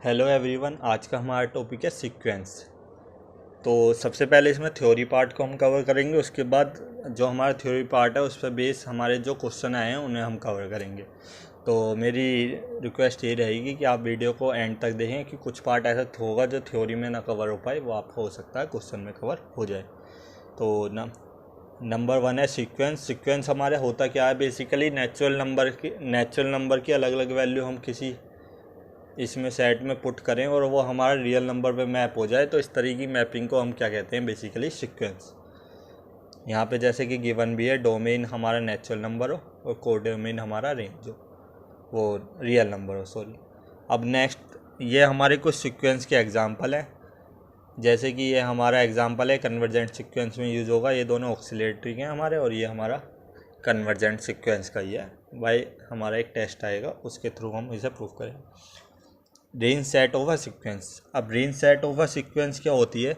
Hello everyone. आज का हमारा टॉपिक है सीक्वेंस। तो सबसे पहले इसमें थ्योरी पार्ट को हम कवर करेंगे, उसके बाद जो हमारा थ्योरी पार्ट है उस पर बेस हमारे जो क्वेश्चन आए हैं उन्हें हम कवर करेंगे। तो मेरी रिक्वेस्ट ये रहेगी कि आप वीडियो को एंड तक देखें कि कुछ पार्ट ऐसा होगा जो थ्योरी में ना कवर हो पाए, वो आपको हो सकता है क्वेश्चन में कवर हो जाए। तो नंबर वन है सीक्वेंस। सीक्वेंस हमारे होता क्या है, बेसिकली नेचुरल नंबर की अलग अलग वैल्यू हम किसी इसमें सेट में पुट करें और वो हमारा रियल नंबर पे मैप हो जाए, तो इस तरीके की मैपिंग को हम क्या कहते हैं, बेसिकली सीक्वेंस। यहाँ पे जैसे कि गिवन भी है, डोमेन हमारा नेचुरल नंबर हो और कोडोमेन हमारा रेंज हो, वो रियल नंबर हो, सॉरी। अब नेक्स्ट ये हमारे कुछ सीक्वेंस के एग्जांपल हैं। जैसे कि ये हमारा एग्जांपल है, कन्वर्जेंट सीक्वेंस में यूज़ होगा। ये दोनों ऑक्सीलेटरी के हैं हमारे, और ये हमारा कन्वर्जेंट सीक्वेंस का ही है। भाई हमारा एक टेस्ट आएगा, उसके थ्रू हम इसे प्रूव करेंगे। Range set of a sequence. अब range set of a sequence क्या होती है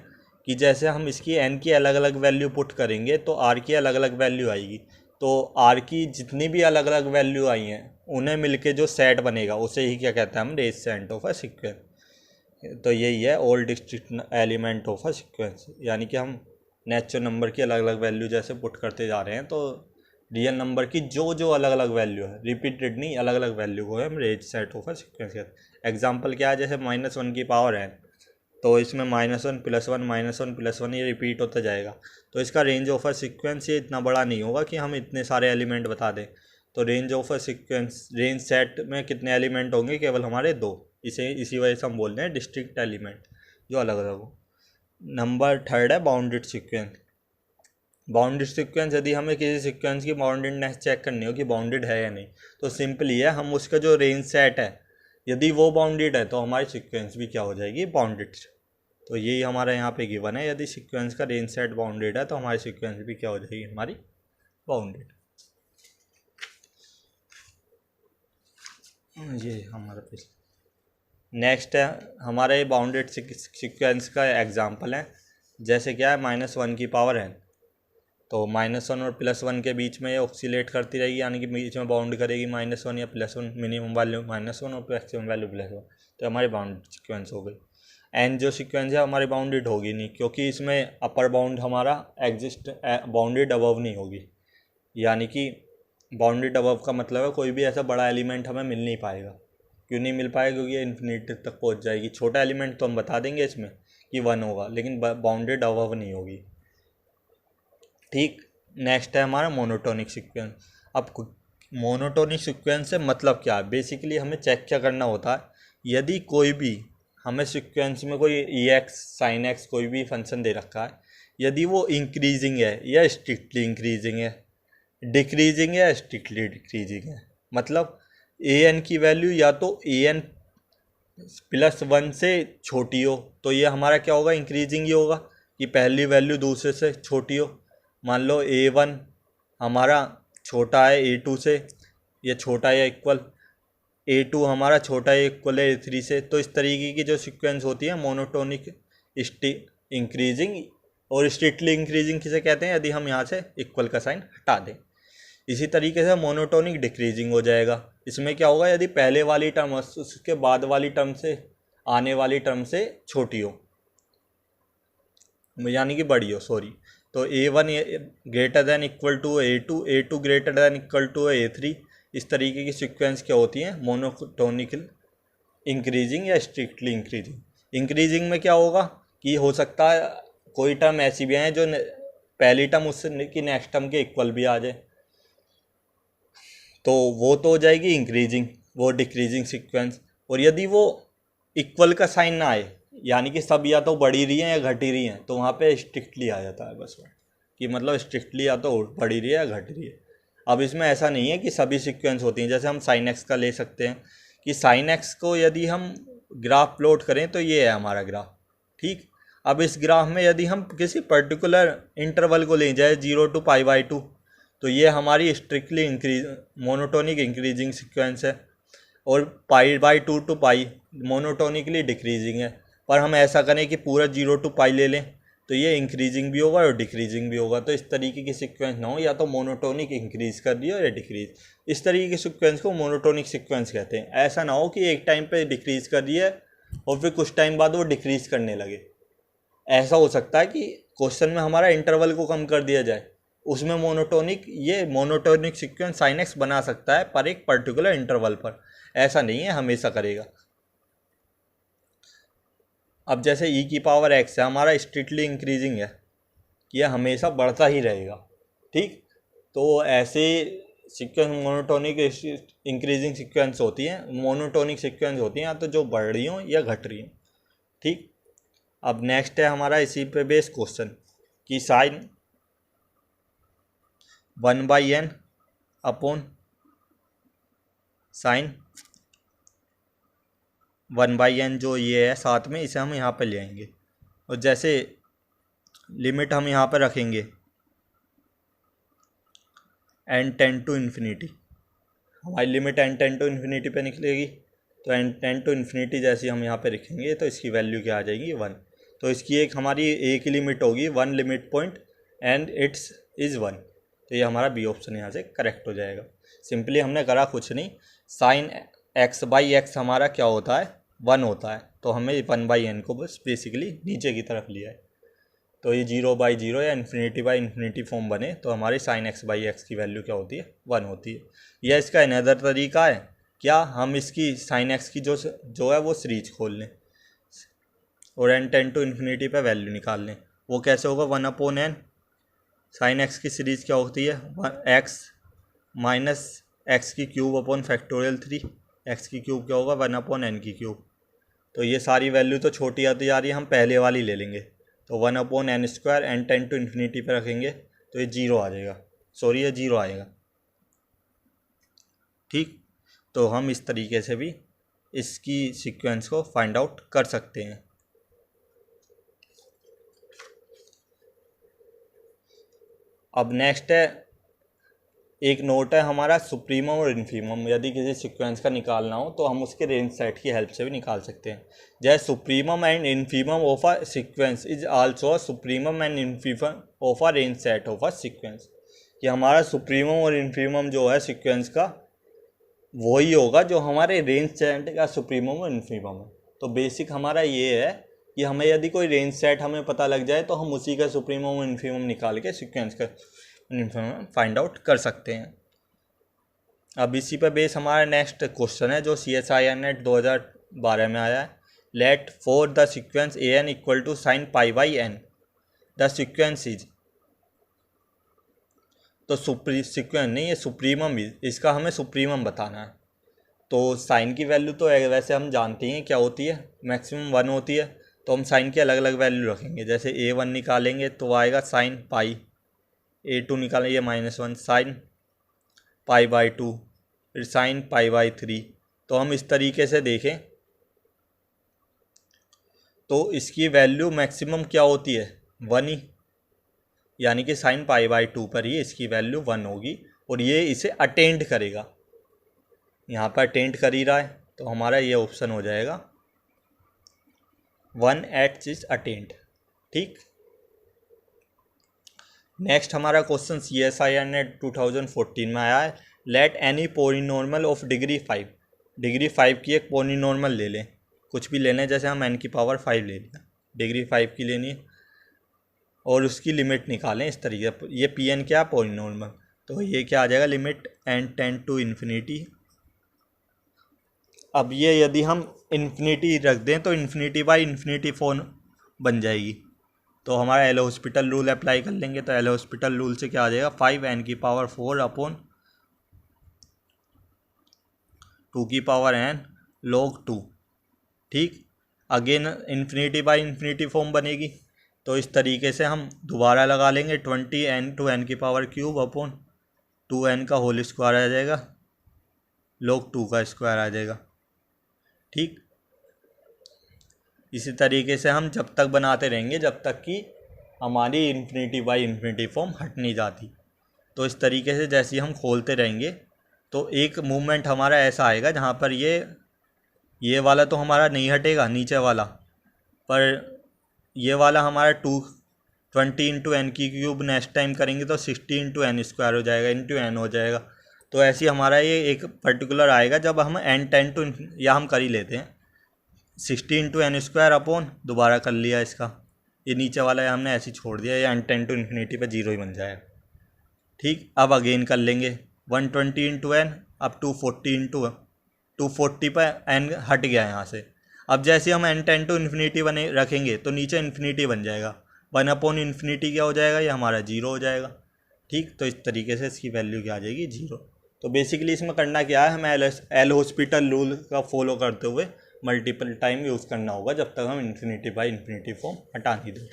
कि जैसे हम इसकी n की अलग अलग वैल्यू पुट करेंगे तो r की अलग अलग वैल्यू आएगी। तो r की जितनी भी अलग अलग वैल्यू आई हैं उन्हें मिलके जो सेट बनेगा उसे ही क्या कहते हैं हम, range set of a sequence. तो यही है all district element of a sequence, यानी कि हम नेचुरल नंबर की अलग अलग वैल्यू जैसे पुट करते जा रहे हैं तो रियल नंबर की जो जो अलग अलग वैल्यू है, रिपीटेड नहीं, अलग अलग वैल्यू को हम range set of a sequence कहते हैं। एग्जाम्पल क्या है, जैसे -1 की पावर है तो इसमें -1 +1 -1 +1 ये रिपीट होता जाएगा। तो इसका रेंज ऑफ अ सीक्वेंस ये इतना बड़ा नहीं होगा कि हम इतने सारे एलिमेंट बता दें। तो range of a sequence, range set में कितने एलिमेंट होंगे, केवल हमारे 2। इसी वजह से हम बोल रहे हैं डिस्ट्रिक्ट एलिमेंट, जो अलग अलग हो। नंबर थर्ड है बाउंडेड सीक्वेंस। बाउंडेड सीक्वेंस, यदि हमें किसी सीक्वेंस की बाउंडेडनेस चेक करनी हो कि बाउंडेड है या नहीं, तो सिंपल ही है, हम उसका जो रेंज सेट है यदि वो बाउंडेड है तो हमारी सीक्वेंस भी क्या हो जाएगी, बाउंडेड। तो यही हमारा यहाँ पे गिवन है, यदि सीक्वेंस का रेंज सेट बाउंडेड है तो हमारी सीक्वेंस भी क्या हो जाएगी, हमारी बाउंडेड। ये हमारा नेक्स्ट है हमारा ये बाउंडेड सीक्वेंस का एग्जाम्पल है। जैसे क्या है, -1 की पावर है तो -1 और +1 के बीच में ये ऑक्सीलेट करती रहेगी, यानी कि बीच में बाउंड करेगी -1 या +1, मिनिमम वैल्यू -1 और मैक्सिमम वैल्यू +1। तो हमारी बाउंडेड सीक्वेंस हो गई। एंड जो सीक्वेंस है हमारी बाउंडेड होगी नहीं, क्योंकि इसमें अपर बाउंड हमारा बाउंडेड अबव नहीं होगी। यानी कि बाउंडेड अबव का मतलब है कोई भी ऐसा बड़ा एलिमेंट हमें मिल नहीं पाएगा। क्यों नहीं मिल पाएगा, क्योंकि ये इन्फिनिटी तक पहुंच जाएगी। छोटा एलिमेंट तो हम बता देंगे इसमें कि 1 होगा, लेकिन बाउंडेड अबव नहीं होगी। ठीक। नेक्स्ट है हमारा मोनोटोनिक सीक्वेंस। अब मोनोटोनिक सीक्वेंस से मतलब क्या है, बेसिकली हमें चेक क्या करना होता है, यदि कोई भी हमें सीक्वेंस में कोई एक्स साइन एक्स कोई भी फंक्शन दे रखा है, यदि वो इंक्रीजिंग है या स्ट्रिक्टली इंक्रीजिंग है, डिक्रीजिंग या स्ट्रिक्टली डिक्रीजिंग है, मतलब ए एन की वैल्यू या तो ए एन +1 से छोटी हो तो ये हमारा क्या होगा, इंक्रीजिंग ही होगा, कि पहली वैल्यू दूसरे से छोटी हो। मान लो A1 हमारा छोटा है A2 से, ये छोटा या इक्वल, A2 हमारा छोटा या इक्वल है A3 से। तो इस तरीके की जो सीक्वेंस होती है मोनोटोनिक इंक्रीजिंग और स्ट्रिक्टली इंक्रीजिंग किसे कहते हैं, यदि हम यहाँ से इक्वल का साइन हटा दें। इसी तरीके से मोनोटोनिक डिक्रीजिंग हो जाएगा। इसमें क्या होगा, यदि पहले वाली टर्म उसके बाद वाली टर्म से आने वाली टर्म से छोटी हो, यानी कि बड़ी हो, सॉरी। तो A1 greater than equal to A2, A2 greater than equal to A3। इस तरीके की सीक्वेंस क्या होती हैं, मोनोटोनिक इंक्रीजिंग या स्ट्रिक्टली इंक्रीजिंग। इंक्रीजिंग में क्या होगा कि हो सकता है कोई टर्म ऐसी भी हैं जो पहली टर्म उससे की नेक्स्ट टर्म के इक्वल भी आ जाए, तो वो तो हो जाएगी इंक्रीजिंग, वो डिक्रीजिंग सीक्वेंस। और यदि वो इक्वल का साइन ना आए, यानी कि सब या तो बढ़ी रही हैं या घटी रही हैं, तो वहाँ पे स्ट्रिक्टली आ जाता है बस, कि मतलब स्ट्रिक्टली या तो बढ़ी रही है या घट रही है। अब इसमें ऐसा नहीं है कि सभी सीक्वेंस होती हैं। जैसे हम साइन एक्स का ले सकते हैं कि साइन एक्स को यदि हम ग्राफ प्लॉट करें तो ये है हमारा ग्राफ, ठीक। अब इस ग्राफ में यदि हम किसी पर्टिकुलर इंटरवल को ले जाए 0 to π/2, तो ये हमारी स्ट्रिक्टली मोनोटोनिक इंक्रीजिंग सीक्वेंस है। और π/2 to π मोनोटोनिकली डिक्रीजिंग है। पर हम ऐसा करें कि पूरा 0 to π ले लें तो ये इंक्रीजिंग भी होगा और डिक्रीजिंग भी होगा। तो इस तरीके की सीक्वेंस ना हो, या तो मोनोटोनिक इंक्रीज कर रही हो या डिक्रीज, इस तरीके की सीक्वेंस को मोनोटोनिक सीक्वेंस कहते हैं। ऐसा ना हो कि एक टाइम पे डिक्रीज कर रही है और फिर कुछ टाइम बाद वो डिक्रीज करने लगे। ऐसा हो सकता है कि क्वेश्चन में हमारा इंटरवल को कम कर दिया जाए, उसमें मोनोटोनिक सीक्वेंस साइन एक्स बना सकता है पर एक पर्टिकुलर इंटरवल पर, ऐसा नहीं है हमेशा करेगा। अब जैसे e की पावर x है, हमारा स्ट्रिक्टली इंक्रीजिंग है, यह हमेशा बढ़ता ही रहेगा, ठीक। तो ऐसे सीक्वेंस मोनोटोनिक इंक्रीजिंग सीक्वेंस होती हैं, मोनोटोनिक सीक्वेंस होती हैं या तो जो बढ़ रही हों या घट रही हों, ठीक। अब नेक्स्ट है हमारा इसी पे बेस क्वेश्चन कि sine 1/n upon sine 1/n जो ये है साथ में, इसे हम यहाँ पे ले आएंगे और जैसे लिमिट हम यहाँ पर रखेंगे n टेंड टू इन्फिनिटी, हमारी limit n tend to infinity पे निकलेगी। तो n टेंड टू इन्फिनिटी जैसी हम यहाँ पे रखेंगे तो इसकी वैल्यू क्या आ जाएगी 1। तो इसकी हमारी एक ही लिमिट होगी, 1 limit point and it's is 1। तो ये हमारा बी ऑप्शन यहाँ से करेक्ट हो जाएगा। सिंपली हमने करा कुछ नहीं, साइन x/x हमारा क्या होता है 1 होता है, तो हमें 1/n को बस बेसिकली नीचे की तरफ लिया है। तो ये 0/0 या इन्फिनिटी फॉर्म बने तो हमारी साइन x/x की वैल्यू क्या होती है 1 होती है। यह इसका अनदर तरीका है, क्या हम इसकी साइन x की जो है वो सीरीज खोल लें और n टेंड टू इन्फिनिटी पे वैल्यू निकाल लें। वो कैसे होगा 1/n, साइन x की सीरीज क्या होती है x माइनस एक्स की क्यूब अपॉन फैक्टोरियल 3, एक्स की क्यूब क्या होगा 1/n की क्यूब। तो ये सारी वैल्यू तो छोटी आती जा रही है, हम पहले वाली ले लेंगे, तो 1/n² n tend to infinity पे रखेंगे तो ये 0 आ जाएगा, सॉरी ये 0 आएगा, ठीक। तो हम इस तरीके से भी इसकी सीक्वेंस को फाइंड आउट कर सकते हैं। अब नेक्स्ट है एक नोट है हमारा सुप्रीमम और इन्फीमम। यदि किसी सीक्वेंस का निकालना हो तो हम उसके रेंज सेट की हेल्प से भी निकाल सकते हैं। जैसे supremum and infimum of a sequence is also supremum and infimum of a range set of a sequence. कि हमारा सुप्रीमम और इन्फीमम जो है सीक्वेंस का वही होगा जो हमारे रेंज सेट का सुप्रीमम और इन्फीमम है। तो बेसिक हमारा ये है कि हमें यदि कोई रेंज सेट हमें पता लग जाए तो हम उसी का सुप्रीमम और इन्फीमम निकाल के सीक्वेंस का फाइंड आउट कर सकते हैं। अब इसी पर बेस हमारा नेक्स्ट क्वेश्चन है जो CSIR नेट 2012 में आया है। Let for the sequence an equal to sine π/n the sequence is, तो सीक्वेंस नहीं, ये सुप्रीमम, इसका हमें सुप्रीमम बताना है। तो साइन की वैल्यू तो वैसे हम जानते हैं क्या होती है, मैक्सिमम 1 होती है। तो हम साइन की अलग अलग वैल्यू रखेंगे, जैसे a1 निकालेंगे तो आएगा साइन पाई, a2 निकालेंगे -1 साइन π/2, फिर साइन π/3। तो हम इस तरीके से देखें तो इसकी वैल्यू मैक्सिमम क्या होती है 1 ही, यानी कि साइन π/2 पर ही इसकी वैल्यू 1 होगी और ये इसे अटेंड करेगा। यहाँ पर अटेंड कर ही रहा है तो हमारा ये ऑप्शन हो जाएगा 1 एट इज अटेंड, ठीक। नेक्स्ट हमारा क्वेश्चन CSIR नेट 2014 में आया है। लेट एनी पॉलीनॉर्मल ऑफ डिग्री 5 की एक पॉलीनॉर्मल ले लें, कुछ भी लेना है, जैसे हम n की पावर 5 ले लिया, डिग्री 5 की लेनी है और उसकी लिमिट निकालें इस तरीके से। ये Pn क्या है पॉलीनॉर्मल, तो ये क्या आ जाएगा limit n tend to infinity. अब ये यदि हम इन्फिनिटी रख दें तो इन्फिनिटी फॉर्म बन जाएगी। तो हमारा एल हॉस्पिटल रूल अप्लाई कर लेंगे, तो एल हॉस्पिटल रूल से क्या आ जाएगा 5n की पावर 4 अपॉन 2 की पावर n log 2, ठीक। अगेन इन्फिनिटी फॉर्म बनेगी, तो इस तरीके से हम दोबारा लगा लेंगे 20n टू n की पावर क्यूब अपॉन 2n का होल स्क्वायर आ जाएगा, log 2 का स्क्वायर आ जाएगा, ठीक। इसी तरीके से हम जब तक बनाते रहेंगे जब तक कि हमारी इन्फिनिटी फॉर्म हट नहीं जाती। तो इस तरीके से जैसे ही हम खोलते रहेंगे तो एक मूवमेंट हमारा ऐसा आएगा जहाँ पर ये वाला तो हमारा नहीं हटेगा नीचे वाला, पर ये वाला हमारा 20 इंटू n की क्यूब नेक्स्ट टाइम करेंगे तो 60 इंटू n स्क्वायर हो जाएगा, इंटू n हो जाएगा। तो ऐसे ही हमारा ये एक पर्टिकुलर आएगा जब हम n टेंड टू, या हम कर ही लेते हैं 60 इंटू एन स्क्वायर अपॉन दोबारा कर लिया इसका, ये नीचे वाला हमने ऐसे ही छोड़ दिया, ये एन टेन टू इन्फिनिटी पे 0 ही बन जाएगा। ठीक, अब अगेन कर लेंगे 120 इंटू एन, अब 240 इंटू 240 पर एन हट गया यहाँ से। अब जैसे हम एन टेन टू इन्फिनिटी बने रखेंगे तो नीचे इन्फिनिटी बन जाएगा, 1 अपॉन इन्फिनिटी क्या हो जाएगा, ये हमारा 0 हो जाएगा। ठीक, तो इस तरीके से इसकी वैल्यू क्या आ जाएगी, 0। तो बेसिकली इसमें करना क्या है, हमें एल हॉस्पिटल रूल का फॉलो करते हुए मल्टीपल टाइम यूज़ करना होगा जब तक हम इन्फिनिटी बाई इन्फिनिटी फॉर्म हटा नहीं दें।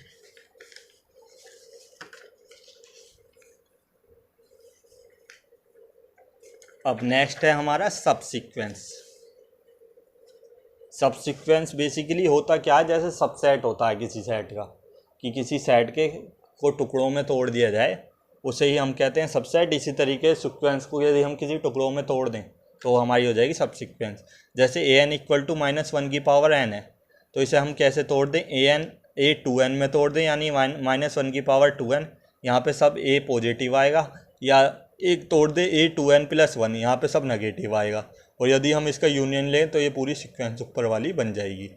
अब नेक्स्ट है हमारा सबसीक्वेंस। सबसीक्वेंस बेसिकली होता क्या है, जैसे सबसेट होता है किसी सेट का, कि किसी सेट के को टुकड़ों में तोड़ दिया जाए, उसे ही हम कहते हैं सबसेट। इसी तरीके सीक्वेंस को यदि हम किसी टुकड़ों में तोड़ दें तो हमारी हो जाएगी सबसीक्वेंस। जैसे ए एन इक्वल टू -1 की पावर एन है, तो इसे हम कैसे तोड़ दें, ए 2n में तोड़ दें, यानी -1 की पावर 2n, यहाँ पे सब ए पॉजिटिव आएगा, या एक तोड़ दे ए 2n + 1, यहाँ पे सब नेगेटिव आएगा। और यदि हम इसका यूनियन लें तो ये पूरी सीक्वेंस ऊपर वाली बन जाएगी।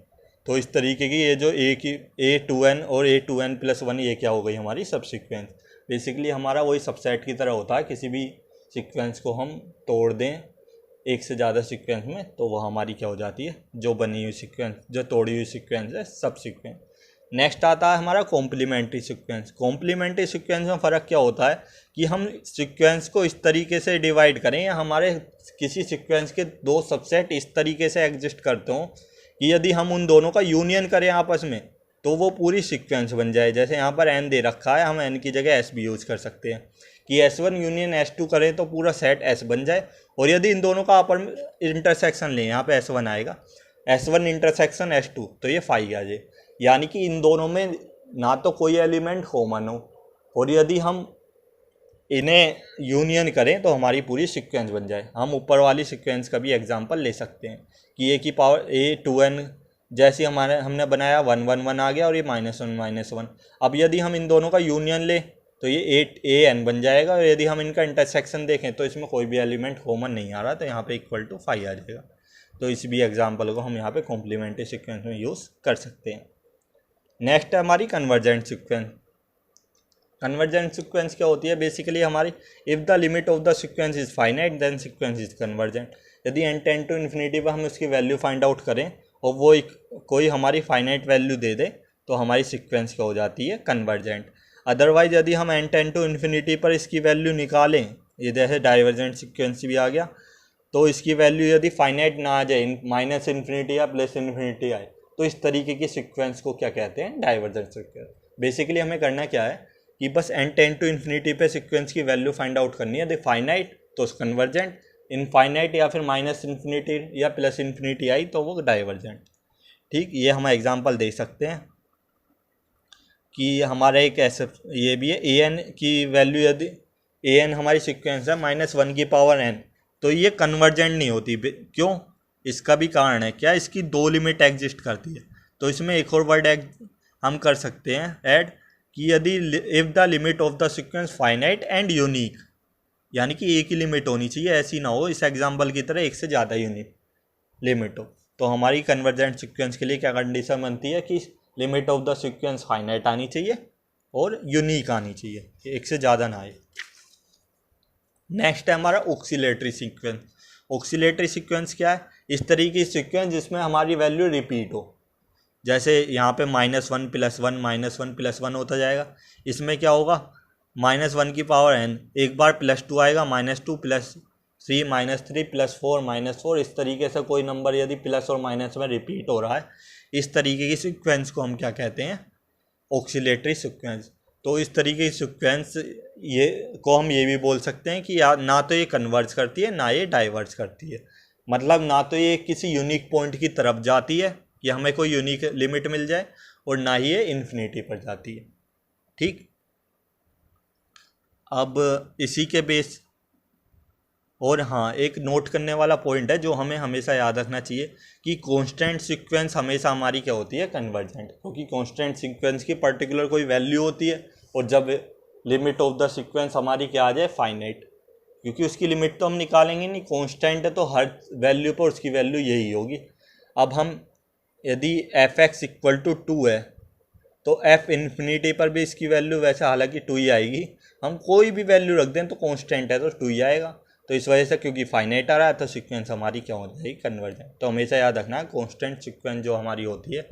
तो इस तरीके की ये जो ए 2n और ए 2n + 1 ये क्या हो गई हमारी सबसीक्वेंस। बेसिकली हमारा वही सबसेट की तरह होता है, किसी भी सीक्वेंस को हम तोड़ दें एक से ज़्यादा सीक्वेंस में तो वह हमारी क्या हो जाती है, जो बनी हुई सीक्वेंस, जो तोड़ी हुई सीक्वेंस है, सब सीक्वेंस। नेक्स्ट आता है हमारा कॉम्प्लीमेंट्री सीक्वेंस। कॉम्प्लीमेंट्री सीक्वेंस में फ़र्क क्या होता है कि हम सीक्वेंस को इस तरीके से डिवाइड करें, या हमारे किसी सीक्वेंस के दो सबसेट इस तरीके से एग्जिस्ट करते हों कि यदि हम उन दोनों का यूनियन करें आपस में तो वो पूरी सीक्वेंस बन जाए। जैसे यहाँ पर n दे रखा है, हम n की जगह s भी यूज़ कर सकते हैं कि S1 यूनियन S2 करें तो पूरा सेट S बन जाए। और यदि इन दोनों का अपन इंटरसेक्शन लें, यहाँ पे S1 आएगा, S1 इंटरसेक्शन S2, तो ये फाई आ जाए, यानी कि इन दोनों में ना तो कोई एलिमेंट कॉमन हो, और यदि हम इन्हें यूनियन करें तो हमारी पूरी सीक्वेंस बन जाए। हम ऊपर वाली सीक्वेंस का भी एग्जांपल ले सकते हैं कि ए की पावर A2n, जैसे हमने बनाया 1 1 1 आ गया, और ये -1 -1। अब यदि हम इन दोनों का यूनियन लें तो ये AN बन जाएगा, और यदि हम इनका इंटरसेक्शन देखें तो इसमें कोई भी एलिमेंट कॉमन नहीं आ रहा, तो यहाँ पे इक्वल टू फाई आ जाएगा। तो इस भी एग्जाम्पल को हम यहाँ पे कॉम्प्लीमेंट्री सीक्वेंस में यूज़ कर सकते हैं। नेक्स्ट है हमारी कन्वर्जेंट सीक्वेंस। कन्वर्जेंट सीक्वेंस क्या होती है, बेसिकली हमारी if the limit of the sequence is finite then sequence is convergent. यदि n टेंड टू इन्फिनिटी पर हम उसकी वैल्यू फाइंड आउट करें और वो कोई हमारी फाइनाइट वैल्यू दे दे तो हमारी सीक्वेंस क्या हो जाती है, कन्वर्जेंट। अदरवाइज यदि हम n टेंड टू इन्फिनिटी पर इसकी वैल्यू निकालें, ये जैसे डाइवर्जेंट सीक्वेंस भी आ गया, तो इसकी वैल्यू यदि फाइनाइट ना आ जाए, -इन्फिनिटी या +इन्फिनिटी आए, तो इस तरीके की सीक्वेंस को क्या कहते हैं, डाइवर्जेंट सीक्वेंस। बेसिकली हमें करना क्या है कि बस n टेंड टू इन्फिनिटी पे सीक्वेंस की वैल्यू फाइंड आउट करनी है। यदि फाइनाइट तो कन्वर्जेंट, इनफाइनाइट या फिर -इन्फिनिटी या +इन्फिनिटी आई तो वो डाइवर्जेंट। ठीक, ये हम एग्जांपल दे सकते हैं कि हमारा एक ऐसे ये भी है, an की वैल्यू यदि an हमारी सीक्वेंस है -1 की पावर n, तो ये कन्वर्जेंट नहीं होती। क्यों, इसका भी कारण है, क्या इसकी दो लिमिट एग्जिस्ट करती है। तो इसमें एक और वर्ड हम कर सकते हैं ऐड कि यदि if the limit of the sequence finite and unique, यानी कि एक ही लिमिट होनी चाहिए, ऐसी ना हो इस एग्जांपल की तरह एक से ज़्यादा यूनिक लिमिट हो। तो हमारी कन्वर्जेंट सीक्वेंस के लिए क्या कंडीशन बनती है कि limit of the sequence finite आनी चाहिए और यूनिक आनी चाहिए, एक से ज़्यादा ना आए। नेक्स्ट है हमारा ऑक्सीलेटरी सीक्वेंस। ऑक्सीलेटरी सीक्वेंस क्या है, इस तरीके की सीक्वेंस जिसमें हमारी वैल्यू रिपीट हो। जैसे यहाँ पे -1 + 1 -1 + 1 होता जाएगा, इसमें क्या होगा, -1 की पावर n, एक बार +2 आएगा, -2 +3 -3 +4 -4, इस तरीके से कोई नंबर यदि प्लस और माइनस में रिपीट हो रहा है, इस तरीके की सीक्वेंस को हम क्या कहते हैं, ऑक्सीलेटरी सीक्वेंस। तो इस तरीके की सीक्वेंस हम ये भी बोल सकते हैं कि ना तो ये कन्वर्ज करती है ना ये डाइवर्ज करती है। मतलब ना तो ये किसी यूनिक पॉइंट की तरफ जाती है कि हमें कोई यूनिक लिमिट मिल जाए, और ना ही ये इन्फिनिटी पर जाती है। ठीक, अब इसी के बेस और हाँ, एक नोट करने वाला पॉइंट है जो हमें हमेशा याद रखना चाहिए कि कांस्टेंट सीक्वेंस हमेशा हमारी क्या होती है, कन्वर्जेंट। क्योंकि कांस्टेंट सीक्वेंस की पर्टिकुलर कोई वैल्यू होती है, और जब लिमिट ऑफ द सीक्वेंस हमारी क्या आ जाए, फाइनाइट, क्योंकि उसकी लिमिट तो हम निकालेंगे नहीं, कांस्टेंट है तो हर वैल्यू पर उसकी वैल्यू यही होगी। अब हम यदि एफ एक्स इक्वल टू 2 है तो एफ इन्फिनिटी पर भी इसकी वैल्यू वैसे हालांकि 2 ही आएगी। हम कोई भी वैल्यू रख दें तो कांस्टेंट है तो 2 ही आएगा। तो इस वजह से क्योंकि फाइनाइट आ रहा है तो सीक्वेंस हमारी क्या हो जाएगी, कन्वर्जेंट। तो हमेशा याद रखना है कांस्टेंट सीक्वेंस जो हमारी होती है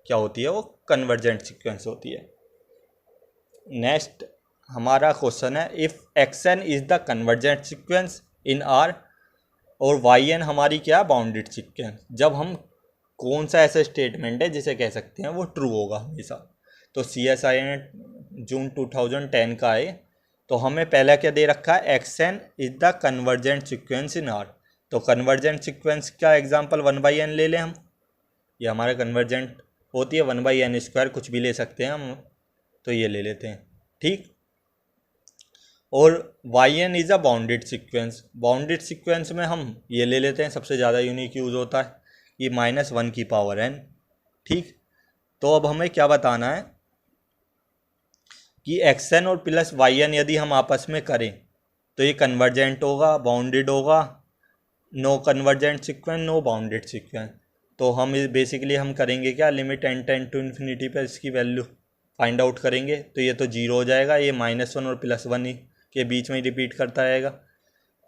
क्या होती है, वो कन्वर्जेंट सीक्वेंस होती है। नेक्स्ट हमारा क्वेश्चन है if X N is the convergent sequence in R और वाई एन हमारी क्या बाउंडेड सीक्वेंस। जब हम कौन सा ऐसा स्टेटमेंट है जिसे कह सकते हैं वो ट्रू होगा हमेशा। तो CSIR जून 2010 का है। तो हमें पहला क्या दे रखा है, X N is the convergent sequence in R. तो कन्वर्जेंट सीक्वेंस का एग्जांपल 1/n ले लें हम, ये हमारा कन्वर्जेंट होती है 1/n², कुछ भी ले सकते हैं हम, तो ये ले लेते हैं, ठीक। और yn is a bounded sequence. Bounded sequence में हम ये ले लेते हैं, सबसे ज़्यादा यूनिक यूज़ होता है ये -1n, ठीक। तो अब हमें क्या बताना है कि xn और प्लस yn यदि हम आपस में करें तो ये कन्वर्जेंट होगा, बाउंडेड होगा, no convergent sequence, no bounded sequence. तो हम बेसिकली हम करेंगे क्या, limit n tend to infinity पर इसकी वैल्यू फाइंड आउट करेंगे। तो ये तो 0 हो जाएगा, ये -1 और +1 ही के बीच में ही रिपीट करता रहेगा।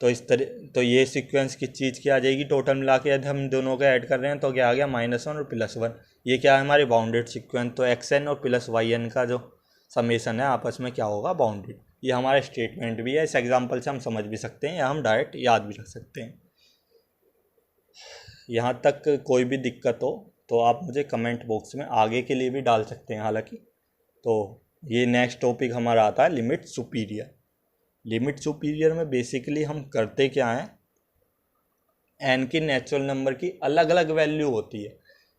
तो इस तरह तो ये सीक्वेंस किस चीज़ की आ जाएगी, टोटल मिला के यदि हम दोनों का ऐड कर रहे हैं तो क्या आ गया, -1 और +1। ये क्या है हमारी बाउंडेड सीक्वेंस। तो xn और प्लस yn का जो समेसन है आपस में क्या होगा, बाउंडेड। ये हमारा स्टेटमेंट भी है, इस एग्जांपल से हम समझ भी सकते हैं या हम डायरेक्ट याद भी रख सकते हैं। यहाँ तक कोई भी दिक्कत हो तो आप मुझे कमेंट बॉक्स में आगे के लिए भी डाल सकते हैं हालांकि। तो ये नेक्स्ट टॉपिक हमारा आता है लिमिट सुपीरियर। लिमिट सुपीरियर में बेसिकली हम करते क्या हैं, n की नेचुरल नंबर की अलग अलग वैल्यू होती है,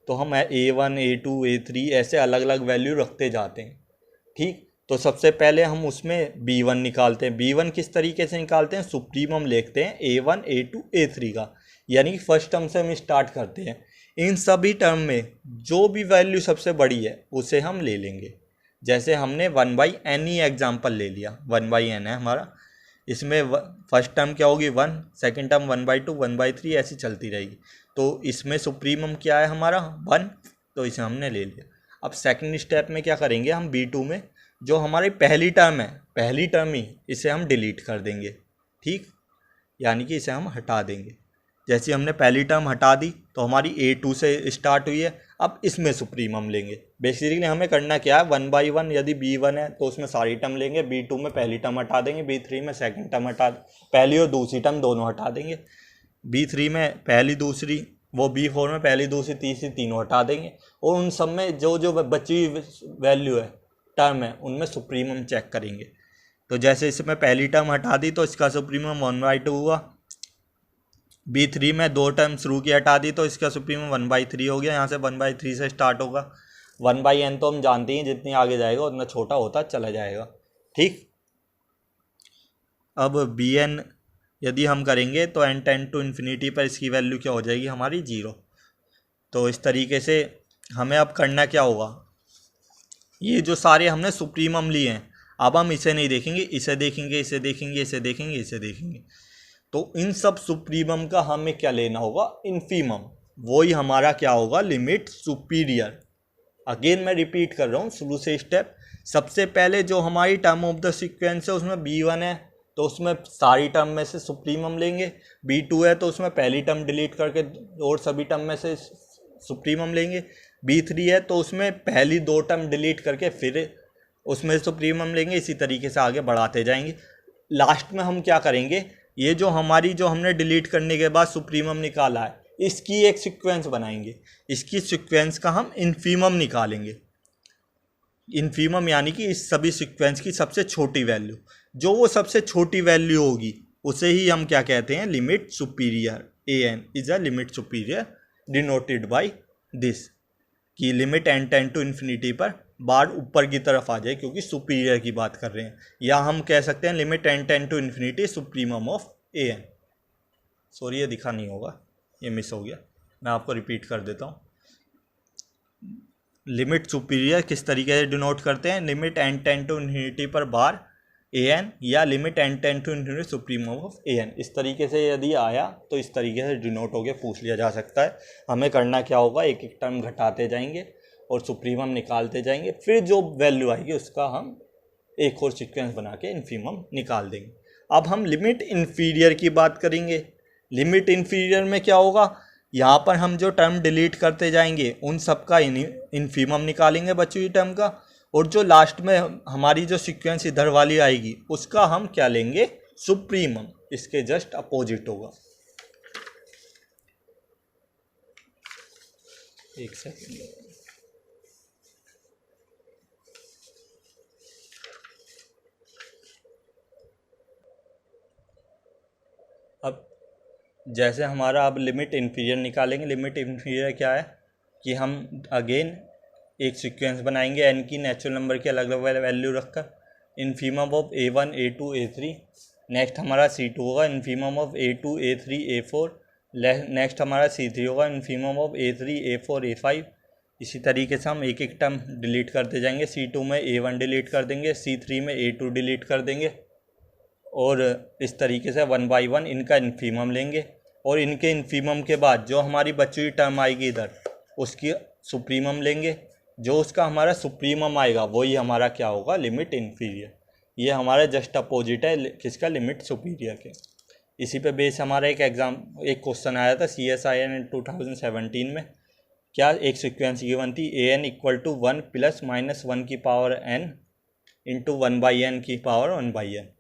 तो हम a1 a2 a3 ऐसे अलग अलग वैल्यू रखते जाते हैं, ठीक। तो सबसे पहले हम उसमें b1 निकालते हैं। b1 किस तरीके से निकालते हैं, सुप्रीमम लेते हैं a1 a2 a3 का, यानी कि फर्स्ट टर्म से हम स्टार्ट करते हैं। इन सभी टर्म में जो भी वैल्यू सबसे बड़ी है उसे हम ले लेंगे। जैसे हमने 1/n ही एग्जाम्पल ले लिया, 1/n है हमारा, इसमें फर्स्ट टर्म क्या होगी 1, सेकेंड टर्म 1/2 1/3 ऐसी चलती रहेगी। तो इसमें सुप्रीमम क्या है हमारा 1, तो इसे हमने ले लिया। अब सेकंड स्टेप में क्या करेंगे हम, b2 में जो हमारी पहली टर्म है, पहली टर्म ही इसे हम डिलीट कर देंगे, ठीक, यानी कि इसे हम हटा देंगे। जैसे हमने पहली टर्म हटा दी तो हमारी a2 से स्टार्ट हुई है, अब इसमें सुप्रीमम लेंगे। बेसिकली हमें करना क्या है, 1/1 यदि b1 है तो उसमें सारी टर्म लेंगे, b2 में पहली टर्म हटा देंगे, b3 में सेकंड टर्म पहली और दूसरी टर्म दोनों हटा देंगे, b3 में पहली दूसरी, वो b4 में पहली दूसरी तीसरी तीनों हटा देंगे। और उन सब में जो जो बची वैल्यू है टर्म है उनमें सुप्रीमम चेक करेंगे। तो जैसे इसमें पहली टर्म हटा दी तो इसका सुप्रीमम 1/2 हुआ, b3 में दो टर्म शुरू की हटा दी तो इसका सुप्रीमम 1/3 हो गया। यहाँ से 1/3 से स्टार्ट होगा, 1/n तो हम जानते हैं जितनी आगे जाएगा उतना छोटा होता चला जाएगा, ठीक। अब bn यदि हम करेंगे तो n टेंड टू इन्फिनिटी पर इसकी वैल्यू क्या हो जाएगी हमारी 0। तो इस तरीके से हमें अब करना क्या होगा, ये जो सारे हमने सुप्रीमम लिए हैं अब हम इसे नहीं देखेंगे, इसे देखेंगे, इसे देखेंगे, इसे देखेंगे, इसे देखेंगे। तो इन सब सुप्रीमम का हमें क्या लेना होगा, इन्फीमम, वही हमारा क्या होगा, लिमिट सुपीरियर। अगेन मैं रिपीट कर रहा हूँ शुरू से स्टेप। सबसे पहले जो हमारी टर्म ऑफ द सीक्वेंस है उसमें b1 है तो उसमें सारी टर्म में से सुप्रीमम लेंगे, b2 है तो उसमें पहली टर्म डिलीट करके और सभी टर्म में से सुप्रीमम लेंगे, b3 है तो उसमें पहली दो टर्म डिलीट करके फिर उसमें सुप्रीमम लेंगे। इसी तरीके से आगे बढ़ाते जाएंगे। लास्ट में हम क्या करेंगे, ये जो हमारी जो हमने डिलीट करने के बाद सुप्रीमम निकाला है इसकी एक सीक्वेंस बनाएंगे, इसकी सीक्वेंस का हम इन्फीमम निकालेंगे। इन्फीमम यानी कि इस सभी सीक्वेंस की सबसे छोटी वैल्यू, जो वो सबसे छोटी वैल्यू होगी उसे ही हम क्या कहते हैं, limit superior. an is a limit superior denoted by this, कि limit n tend to infinity पर बार ऊपर की तरफ आ जाए क्योंकि सुपीरियर की बात कर रहे हैं। या हम कह सकते हैं limit n tend to infinity supremum of an। Sorry ये दिखा नहीं होगा, ये मिस हो गया, मैं आपको रिपीट कर देता हूँ। लिमिट सुपीरियर किस तरीके से डिनोट करते हैं, limit n tend to infinity पर बार an या limit n tend to infinity supremum of an, इस तरीके से यदि आया तो इस तरीके से डिनोट होके पूछ लिया जा सकता है। हमें करना क्या होगा, एक एक टर्म घटाते जाएंगे और सुप्रीमम निकालते जाएंगे, फिर जो वैल्यू आएगी उसका हम एक और सीक्वेंस बना के इन्फीमम निकाल देंगे। अब हम लिमिट इन्फीरियर की बात करेंगे। लिमिट इन्फीरियर में क्या होगा, यहाँ पर हम जो टर्म डिलीट करते जाएंगे उन सब का इन्फीमम निकालेंगे बची हुई टर्म का, और जो लास्ट में हमारी जो सीक्वेंस इधर वाली आएगी उसका हम क्या लेंगे, सुप्रीमम। इसके जस्ट अपोजिट होगा। एक सेकेंड, अब जैसे हमारा अब लिमिट इन्फीरियर निकालेंगे। लिमिट इन्फीरियर क्या है कि हम अगेन एक सीक्वेंस बनाएंगे n की नेचुरल नंबर की अलग अलग वैल्यू रखकर, infimum of a1 a2 a3। Next हमारा c2 होगा infimum of a2 a3 a4। Next हमारा c3 होगा infimum of a3 a4 a5। इसी तरीके से हम एक एक टर्म डिलीट करते जाएंगे। c2 में a1 डिलीट कर देंगे, c3 में a2 डिलीट कर देंगे, और इस तरीके से 1 बाई 1 इनका इन्फीमम लेंगे, और इनके इन्फीमम के बाद जो हमारी बची हुई टर्म आएगी इधर उसकी सुप्रीमम लेंगे। जो उसका हमारा सुप्रीमम आएगा वही हमारा क्या होगा, लिमिट इन्फीरियर। ये हमारा जस्ट अपोजिट है किसका, लिमिट सुपीरियर के। इसी पे बेस हमारा एक क्वेश्चन आया था CSIR 2017 में। क्या एक सीक्वेंस गिवन थी an equal to 1 plus minus 1 की power n into 1 by n की पावर 1 बाई n।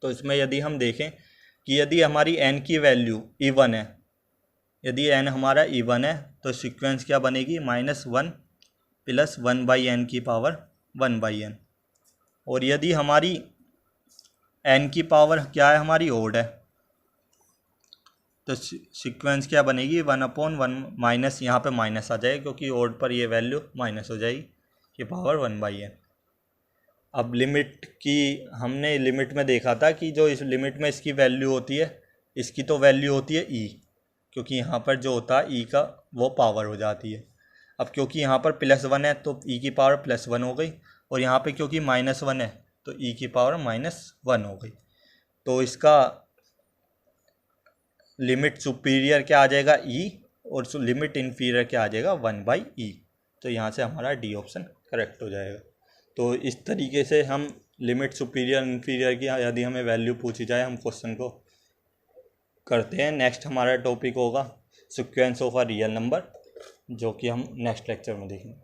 तो इसमें यदि हम देखें कि यदि हमारी n की वैल्यू इवन है, यदि n हमारा इवन है तो सीक्वेंस क्या बनेगी, -1 प्लस 1 बाई n की पावर 1 बाई n। और यदि हमारी n की पावर क्या है, हमारी ओड है, तो सीक्वेंस क्या बनेगी, 1/1 माइनस, यहाँ पे माइनस आ जाएगा क्योंकि ओड पर ये वैल्यू माइनस हो जाएगी, ये पावर 1 बाई n। अब लिमिट की हमने लिमिट में देखा था कि जो इस लिमिट में इसकी वैल्यू होती है, इसकी तो वैल्यू होती है e, क्योंकि यहाँ पर जो होता है e का वो पावर हो जाती है। अब क्योंकि यहाँ पर +1 है तो e की पावर +1 हो गई, और यहाँ पे क्योंकि -1 है तो e की पावर -1 हो गई। तो इसका लिमिट सुपीरियर क्या आ जाएगा, e, और लिमिट इन्फीरियर क्या आ जाएगा, 1 बाई e। तो यहाँ से हमारा डी ऑप्शन करेक्ट हो जाएगा। तो इस तरीके से हम लिमिट सुपीरियर इन्फीरियर की यदि हमें वैल्यू पूछी जाए हम क्वेश्चन को करते हैं। नेक्स्ट हमारा टॉपिक होगा sequence of a real number, जो कि हम नेक्स्ट लेक्चर में देखेंगे।